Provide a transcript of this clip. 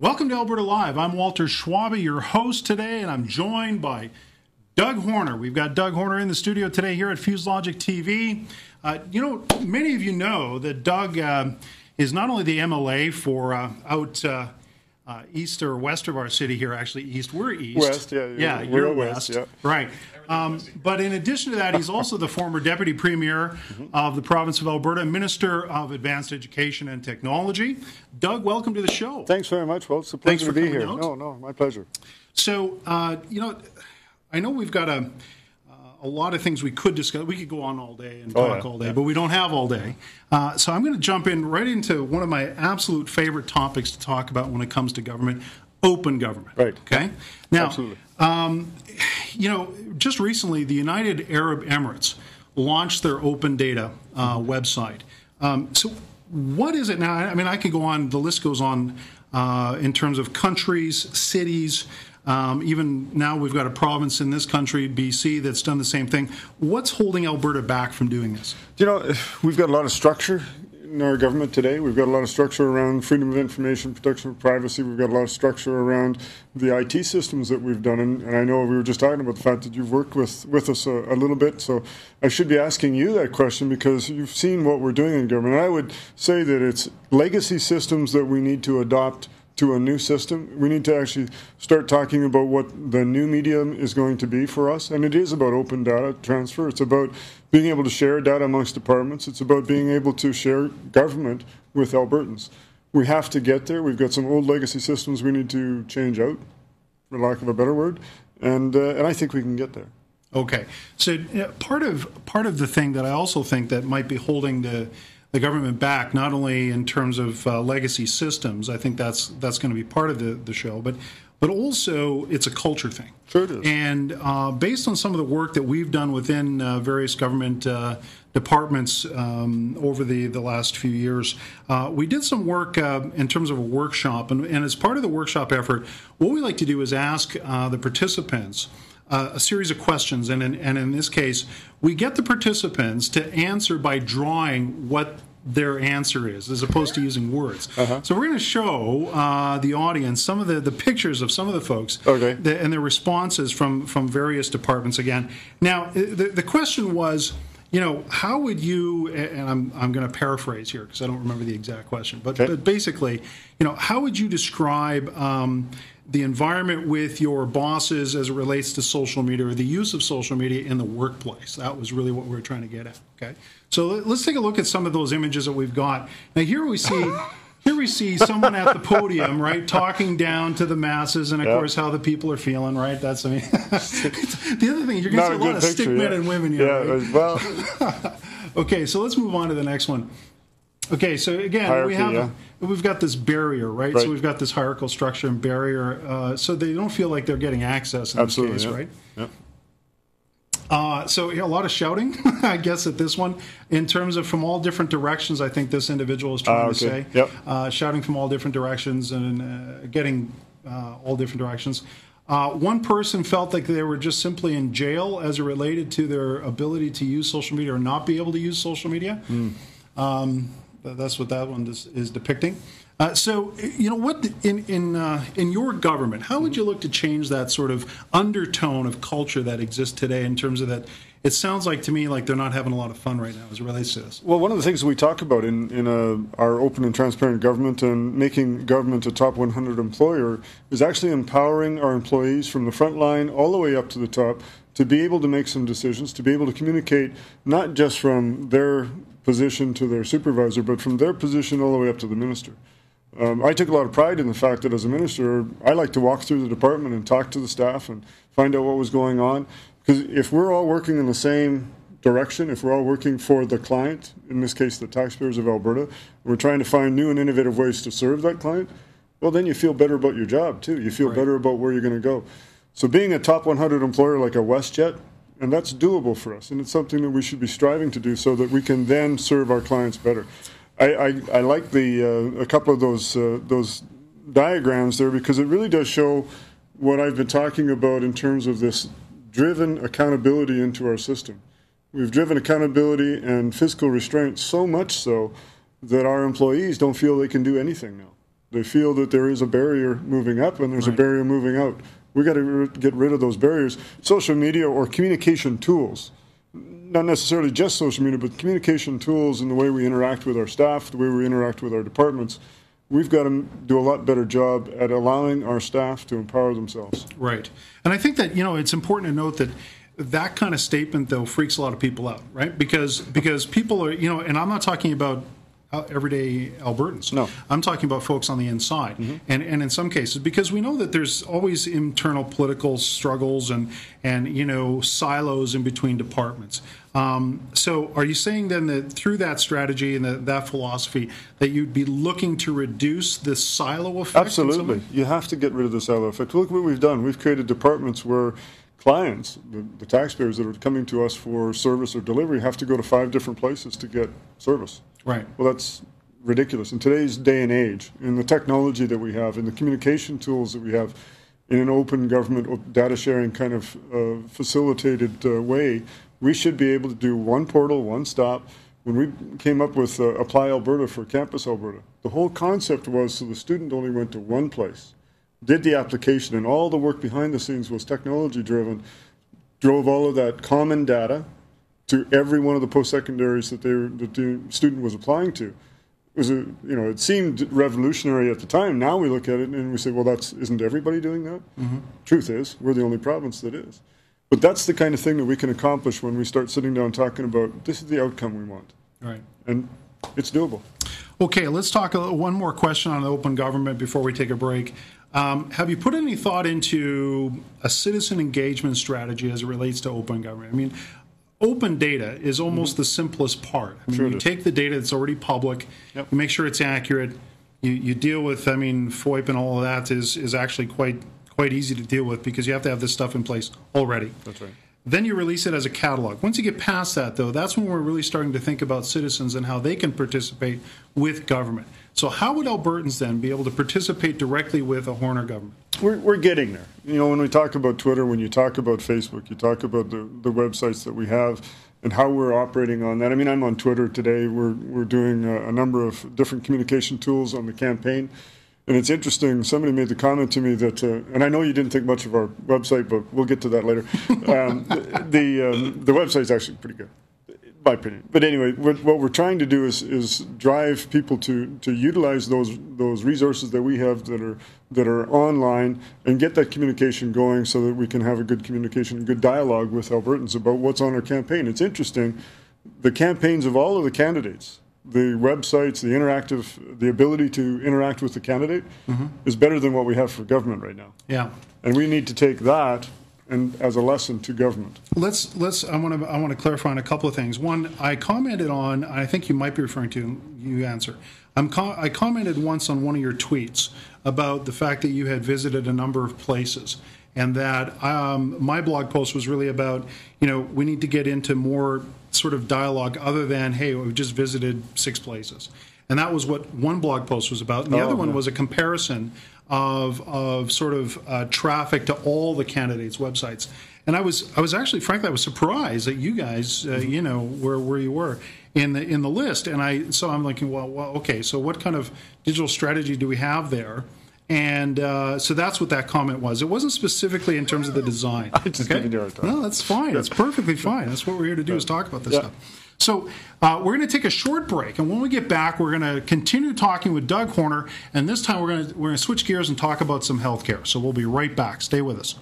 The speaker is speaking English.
Welcome to Alberta Live. I'm Walter Schwabe, your host today, and I'm joined by Doug Horner. We've got Doug Horner in the studio today here at fusedlogicTV. Many of you know that Doug is not only the MLA for out east or west of our city here, actually east. We're east. West, yeah. Yeah, you're west. Yeah. Right. But in addition to that, he's also the former Deputy Premier of the province of Alberta and Minister of Advanced Education and Technology. Doug, welcome to the show. Thanks very much, Well, it's a pleasure to be here. No, my pleasure. So, I know we've got a lot of things we could discuss. We could go on all day and talk all day, but we don't have all day. So I'm going to jump in right into one of my absolute favorite topics to talk about when it comes to government, open government. Right. Okay? Now, absolutely. Just recently, the United Arab Emirates launched their open data website. So what is it now? I mean, I could go on, the list goes on in terms of countries, cities, even now we've got a province in this country, BC, that's done the same thing. What's holding Alberta back from doing this? We've got a lot of structure in our government today. We've got a lot of structure around freedom of information, protection of privacy. We've got a lot of structure around the IT systems that we've done. And I know we were just talking about the fact that you've worked with us a little bit. So I should be asking you that question because you've seen what we're doing in government. And I would say that it's legacy systems that we need to adopt to a new system. We need to actually start talking about what the new medium is going to be for us. And it is about open data transfer. It's about being able to share data amongst departments. It's about being able to share government with Albertans. We have to get there. We've got some old legacy systems we need to change out, for lack of a better word. And I think we can get there. Okay. So part of the thing that I also think that might be holding the government back, not only in terms of legacy systems, I think that's going to be part of the show, but also it's a culture thing. Sure it is. And based on some of the work that we've done within various government departments over the last few years, we did some work in terms of a workshop, and as part of the workshop effort, what we like to do is ask the participants a series of questions, and in this case, we get the participants to answer by drawing what their answer is, as opposed to using words. So we're going to show the audience some of the pictures of some of the folks and their responses from various departments again. Now, the question was, how would you, and I'm going to paraphrase here because I don't remember the exact question, but basically, how would you describe the environment with your bosses as it relates to social media or the use of social media in the workplace? That was really what we were trying to get at. Okay, so let's take a look at some of those images that we've got. Now here we see someone at the podium, right, talking down to the masses, and of course how the people are feeling, right? That's the other thing. You're going to see a lot of stick men and women here. Yeah, right? well. Okay, so let's move on to the next one. Okay, so again, hierarchy, we've got this barrier, right? So we've got this hierarchical structure and barrier, so they don't feel like they're getting access in this case, right? Yep. So a lot of shouting, I guess, at this one, in terms of from all different directions. I think this individual is trying to say, shouting from all different directions and getting all different directions. One person felt like they were just simply in jail as it related to their ability to use social media or not be able to use social media. That's what that one is depicting. So, what in your government, how would you look to change that sort of undertone of culture that exists today in terms of that? It sounds like to me like they're not having a lot of fun right now as it relates to this. Well, one of the things we talk about in our open and transparent government and making government a top 100 employer is actually empowering our employees from the front line all the way up to the top to be able to make some decisions, to be able to communicate not just from their position to their supervisor, but from their position all the way up to the minister. I took a lot of pride in the fact that as a minister, I like to walk through the department and talk to the staff and find out what was going on. Because if we're all working in the same direction, if we're all working for the client, in this case the taxpayers of Alberta, we're trying to find new and innovative ways to serve that client, well then you feel better about your job too. You feel better about where you're going to go. So being a top 100 employer like a WestJet, and that's doable for us, and it's something that we should be striving to do so that we can then serve our clients better. I like a couple of those diagrams there because it really does show what I've been talking about in terms of this driven accountability into our system. We've driven accountability and fiscal restraint so much so that our employees don't feel they can do anything now. They feel that there is a barrier moving up and there's a barrier moving out. We got to get rid of those barriers. Social media or communication tools, not necessarily just social media, but communication tools in the way we interact with our staff, the way we interact with our departments. We've got to do a lot better job at allowing our staff to empower themselves. Right. And I think that, it's important to note that that kind of statement, though, freaks a lot of people out, right? Because people are, and I'm not talking about everyday Albertans. No. I'm talking about folks on the inside. And in some cases, because we know that there's always internal political struggles and silos in between departments. So are you saying then that through that strategy and that philosophy that you'd be looking to reduce the silo effect? Absolutely. You have to get rid of the silo effect. Look what we've done. We've created departments where clients, the taxpayers that are coming to us for service or delivery, have to go to 5 different places to get service. Right. Well, that's ridiculous. In today's day and age, in the technology that we have, in the communication tools that we have, in an open government data sharing kind of facilitated way, we should be able to do one portal, one stop. When we came up with Apply Alberta for Campus Alberta, the whole concept was so the student only went to one place, did the application, and all the work behind the scenes was technology driven, drove all of that common data to every one of the post-secondaries that the student was applying to. It seemed revolutionary at the time. Now we look at it and we say, well, isn't everybody doing that? Truth is, we're the only province that is. But that's the kind of thing that we can accomplish when we start sitting down talking about this is the outcome we want. Right. And it's doable. Okay, let's talk one more question on open government before we take a break. Have you put any thought into a citizen engagement strategy as it relates to open government? I mean, open data is almost the simplest part. I mean, you take the data that's already public, you make sure it's accurate, you deal with, FOIP and all of that is actually quite easy to deal with because you have to have this stuff in place already. That's right. Then you release it as a catalog. Once you get past that, though, that's when we're really starting to think about citizens and how they can participate with government. So how would Albertans then be able to participate directly with a Horner government? We're getting there. When we talk about Twitter, when you talk about Facebook, you talk about the websites that we have and how we're operating on that. I'm on Twitter today. We're doing a number of different communication tools on the campaign. And it's interesting, somebody made the comment to me that, and I know you didn't think much of our website, but we'll get to that later. The website's actually pretty good, in my opinion. But anyway, what we're trying to do is drive people to utilize those resources that we have that are online and get that communication going so that we can have a good communication, a good dialogue with Albertans about what's on our campaign. It's interesting, the campaigns of all of the candidates, the websites, the ability to interact with the candidate is better than what we have for government right now. Yeah. And we need to take that and as a lesson to government. I want to clarify on a couple of things. One, I commented on, I think you might be referring to, you answer. I commented once on one of your tweets about the fact that you had visited a number of places. And that my blog post was really about, we need to get into more sort of dialogue other than, hey, we've just visited 6 places. And that was what one blog post was about. And the other one was a comparison of sort of traffic to all the candidates' websites. And I was actually, frankly, I was surprised that you guys, where you were in the list. And so I'm thinking, well, okay, so what kind of digital strategy do we have there? And so that's what that comment was. It wasn't specifically in terms of the design. I just didn't do it. No, that's fine. That's perfectly fine. That's what we're here to do is talk about this stuff. So we're going to take a short break, and when we get back, we're going to continue talking with Doug Horner, and this time we're going to switch gears and talk about some healthcare. So we'll be right back. Stay with us.